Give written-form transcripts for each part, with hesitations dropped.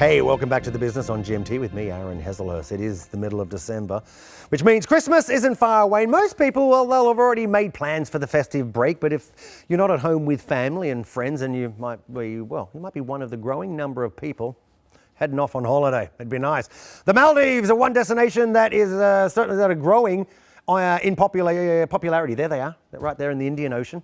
Hey, welcome back to The Business on GMT with me, Aaron Heslehurst. It is the middle of December, which means Christmas isn't far away. Most people, well, they'll have already made plans for the festive break, but if you're not at home with family and friends, and you might be one of the growing number of people heading off on holiday. It'd be nice. The Maldives are one destination that is certainly that are growing in popularity. There they are, right there in the Indian Ocean.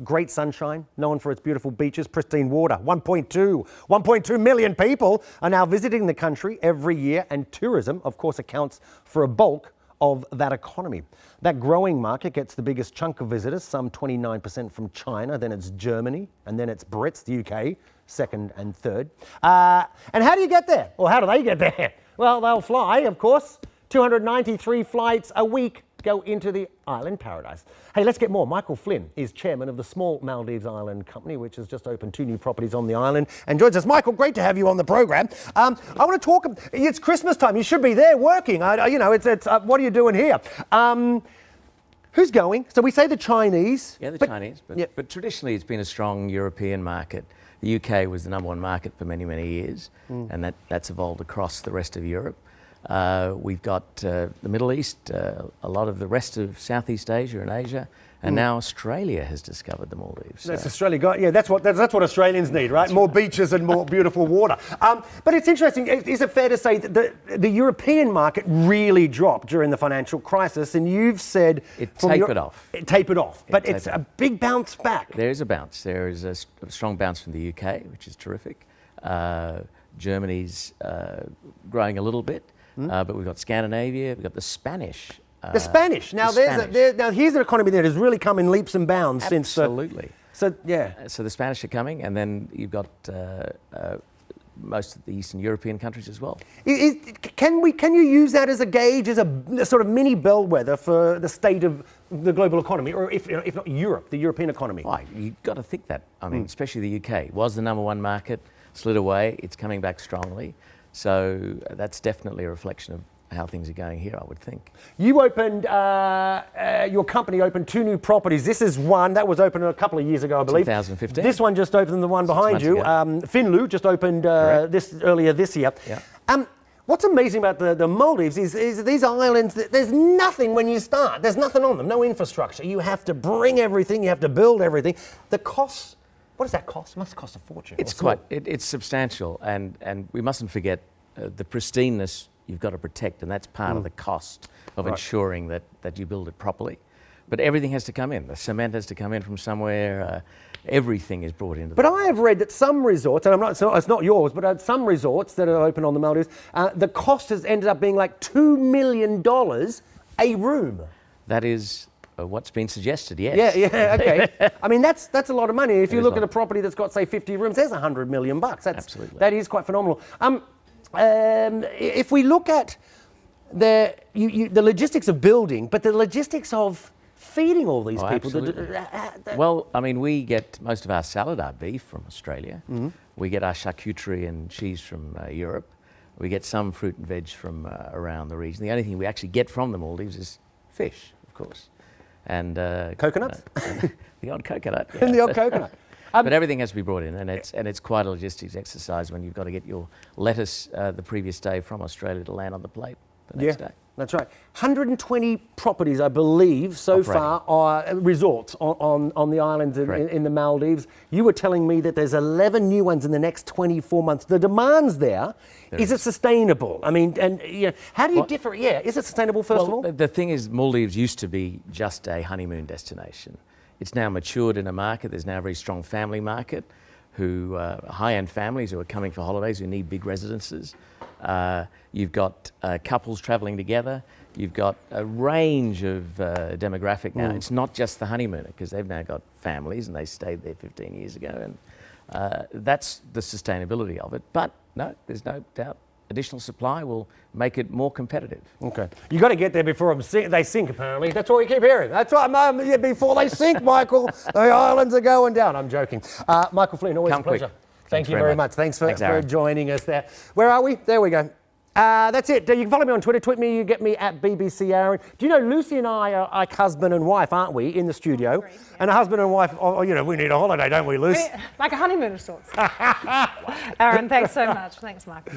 Great sunshine, known for its beautiful beaches, pristine water. 1.2 million people are now visiting the country every year, and tourism, of course, accounts for a bulk of that economy. That growing market gets the biggest chunk of visitors, some 29% from China, then it's Germany, and then it's Brits, the UK, second and third. And how do you get there? Or how do they get there? Well, they'll fly, of course. 293 flights a week go into the island paradise. Hey, let's get more. Michael Flynn is chairman of the Small Maldives Island Company, which has just opened 2 new properties on the island and joins us. Michael, great to have you on the program. I want to talk. It's Christmas time. You should be there working. What are you doing here? Who's going? So we say the Chinese. Yeah, the Chinese. But traditionally, it's been a strong European market. The UK was the number one market for many, many years, and that's evolved across the rest of Europe. We've got the Middle East, a lot of the rest of Southeast Asia and Asia, and now Australia has discovered the Maldives. That's Australia. Yeah, that's what Australians need, right? More beaches and more beautiful water. But it's interesting. Is it fair to say that the European market really dropped during the financial crisis, and you've said it tapered off. It tapered off, but it's a big bounce back. There is a bounce. There is a strong bounce from the UK, which is terrific. Germany's growing a little bit. But we've got Scandinavia, we've got the Spanish. The Spanish. Now, here's an economy that has really come in leaps and bounds since. Absolutely. So the Spanish are coming, and then you've got most of the Eastern European countries as well. Can you use that as a gauge, as a sort of mini bellwether for the state of the global economy, or if not Europe, the European economy? Right, you've got to think that. I mean, especially the UK was the number one market, slid away. It's coming back strongly. So that's definitely a reflection of how things are going here, I would think. You opened, your company opened 2 new properties. This is one that was opened a couple of years ago, I believe. 2015. This one just opened, the one behind you. Finolhu just opened earlier this year. Yeah. What's amazing about the Maldives is these islands, there's nothing when you start. There's nothing on them, no infrastructure. You have to bring everything, you have to build everything. The costs. What does that cost? It must cost a fortune. It's substantial, and we mustn't forget the pristineness you've got to protect, and that's part of the cost of ensuring that you build it properly. But everything has to come in. The cement has to come in from somewhere. Everything is brought into. But I have read that some resorts, and it's not yours, but some resorts that are open on the Maldives, the cost has ended up being like $2 million a room. That is what's been suggested, yes. Yeah, okay. I mean, that's a lot of money. If you look at a property that's got, say, 50 rooms, there's $100 million. Absolutely. That is quite phenomenal. If we look at the logistics of building, but the logistics of feeding all these people. Well, I mean, we get most of our salad, our beef from Australia. We get our charcuterie and cheese from Europe. We get some fruit and veg from around the region. The only thing we actually get from the Maldives is fish, of course. And coconuts? The odd coconut. Yeah. And the odd coconut. But everything has to be brought in, and it's quite a logistics exercise when you've got to get your lettuce the previous day from Australia to land on the plate the next day. That's right. 120 properties, I believe, so far are resorts on the islands in the Maldives. You were telling me that there's 11 new ones in the next 24 months. The demand's there. Is it sustainable? I mean, how do you differ? Yeah, is it sustainable, first of all? The thing is, Maldives used to be just a honeymoon destination. It's now matured in a market. There's now a very strong family market, high-end families who are coming for holidays, who need big residences. You've got couples travelling together. You've got a range of demographic now. It's not just the honeymooner, because they've now got families and they stayed there 15 years ago, and that's the sustainability of it. But no, there's no doubt additional supply will make it more competitive. Okay. You got to get there before they sink, apparently. That's what we keep hearing. That's right, before they sink, Michael. The islands are going down. I'm joking. Michael Flynn, always a pleasure. Thank you very much. Thanks for joining us there. Where are we? There we go. That's it. You can follow me on Twitter. Tweet me. You get me at BBC Aaron. Do you know Lucy and I are like husband and wife, aren't we, in the studio? Agreed, yeah. And a husband and wife, we need a holiday, don't we, Luce? Like a honeymoon of sorts. Aaron, thanks so much. Thanks, Michael.